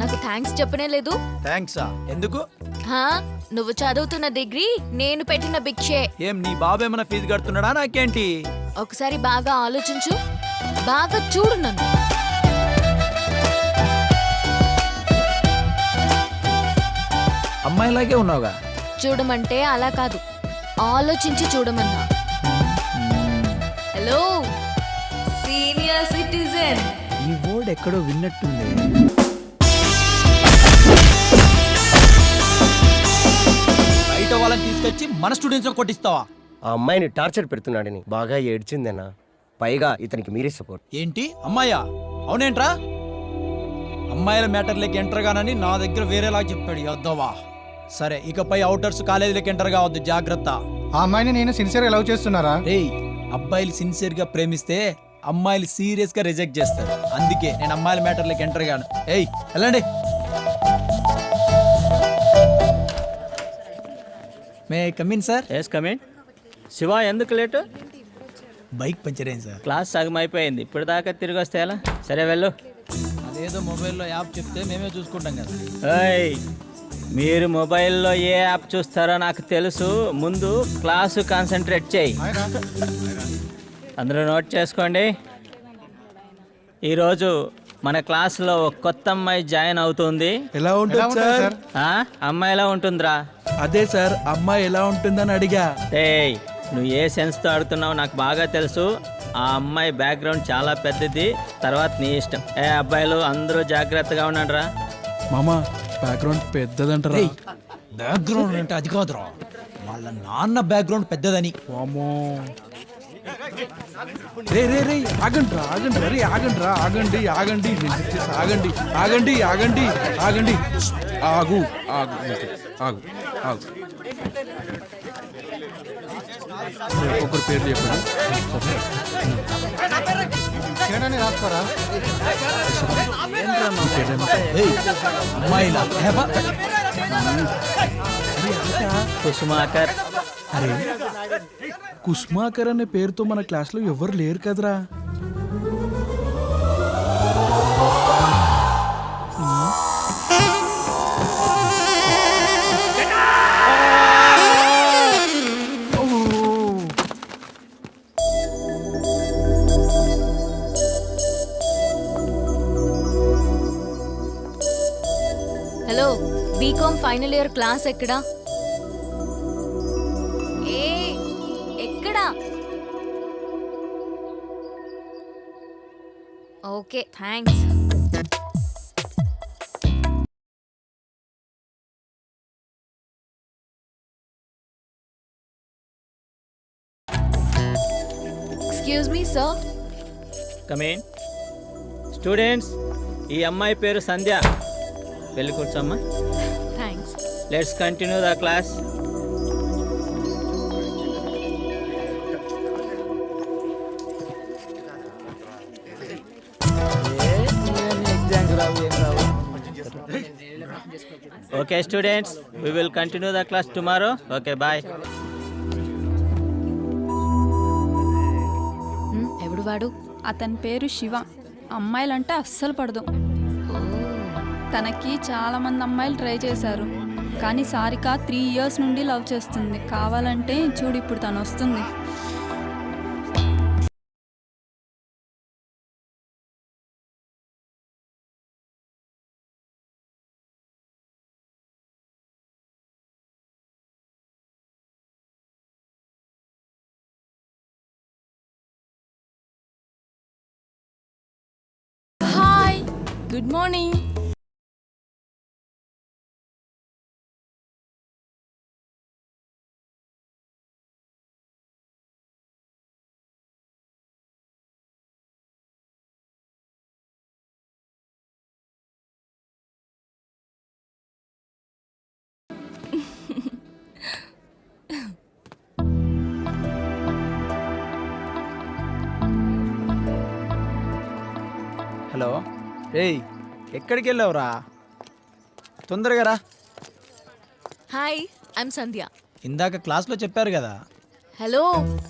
నాకు థ్యాంక్స్ చెప్పనే లేదు. థ్యాంక్సా? ఎందుకు? హా, నువ్వు చదువుతున్న డిగ్రీ నేను పెట్టిన భిక్షే. ఏం నీ బాబు ఏమైనా ఫీజు కడుతున్నాడా నాకేంటి? ఒకసారి బాగా ఆలోచించు, బాగా చూడు నన్ను. అమ్మాయిలాగే ఉన్నావుగా. చూడమంటే అలా కాదు, ఆలోచించి చూడమన్నా. Hello senior citizen. ఈ వర్డ్ ఎక్కడో విన్నట్టుంది. బయట వాళ్ళని తీసుకొచ్చి మన స్టూడెంట్స్ కొట్టిస్తావా? ఆ అమ్మాయిని టార్చర్ పెడుతున్నాడని బాగా ఏడ్చిందేనా. పైగా ఇతనికి మీరే సపోర్ట్. ఏంటి అమ్మాయా? అవునేంట్రా? అమ్మాయిల మ్యాటర్లోకి ఎంటర్ గానని నా దగ్గర వేరేలా చెప్పాడు యద్దవా. సరే, ఇకపై అవుటర్స్ కాలేజీలోకి ఎంటర్ కావద్దు, జాగ్రత్త. ఆ అమ్మాయిని నేను సిన్సియర్గా లవ్ చేస్తున్నారా? రేయ్, అబ్బాయిలు సిన్సియర్ గా ప్రేమిస్తే అమ్మాయిలు సీరియస్ గా రిజెక్ట్ చేస్తారు. అందుకే నేను అమ్మాయిల మ్యాటర్లోకి ఎంటర్ గాను. ఏయ్ వెళ్ళండి. May come in sir? Yes come in. Shiva ఎందుకు లేటు? బైక్ పంచర్ అయింది సార్. క్లాస్ సగం అయిపోయింది, ఇప్పుడు దాకా తిరిగి వస్తే ఎలా? సరే వెళ్ళు. అదేదో మొబైల్లో యాప్ చెప్తే మేమే చూసుకుంటాం కదా. ఏయ్, మీరు మొబైల్లో ఏ యాప్ చూస్తారో నాకు తెలుసు. ముందు క్లాసు కాన్సన్ట్రేట్ చేయి. అందరూ నోట్ చేసుకోండి. ఈరోజు మన క్లాస్లో ఒక కొత్త అమ్మాయి జాయిన్ అవుతుంది. ఎలా ఉంటుంది సార్? అమ్మాయి ఎలా ఉంటుందిరా? అదే సార్, అమ్మాయి ఎలా ఉంటుందని అడిగా. ఏయ్, నువ్వు ఏ సెన్స్తో ఆడుతున్నావు నాకు బాగా తెలుసు. ఆ అమ్మాయి బ్యాక్గ్రౌండ్ చాలా పెద్దది, తర్వాత నీ ఇష్టం. ఏ అబ్బాయిలు అందరూ జాగ్రత్తగా ఉండండి రా. మామా, బ్యాక్గ్రౌండ్ పెద్దదంటారా? బ్యాక్గ్రౌండ్ అంటే అది కాదురా, వాళ్ళ నాన్న బ్యాక్గ్రౌండ్ పెద్దదని. వామ్మో. రే రే రే, ఆగండి రా, ఆగండి రా, రే ఆగండి రా, ఆగండి ఆగండి, నేను చెప్పేసి ఆగండి ఆగండి ఆగండి ఆగండి. ఆగు ఆగు ఆగు ఆగు. ఒక్కొక్కరు పేరు చెప్పండి. రాస్తారా? ఏయ్, అమ్మాయిలా? ఏబా. కుసుమాకర్. అరే, కుస్మాకర్ అనే పేరుతో మన క్లాస్లో ఎవరు లేరు కదరా. Hello, BCom final year class ఎక్కడా? ఏ ఎక్కడా? Okay thanks. Excuse me sir. Come in. Students, ఈ అమ్మాయి పేరు సంధ్య. వెళ్ళి కూర్చోమ్మా. Thanks. Let's continue the class. Okay students, we will continue the class tomorrow. Okay, bye. ఎవడు వాడు? అతని పేరు శివ. అమ్మాయిలంటే అస్సలు పడదు. తనకి చాలా మంది అమ్మాయిలు ట్రై చేశారు, కానీ సారిక 3 years నుండి లవ్ చేస్తుంది. కావాలంటే చూడు, ఇప్పుడు తను వస్తుంది. Hi, good morning. హలో. ఏయ్, ఎక్కడికి వెళ్ళావురా? తొందరగా రా. హాయ్, ఐఎమ్ సంధ్య. ఇందాక క్లాస్లో చెప్పారు కదా. హలో,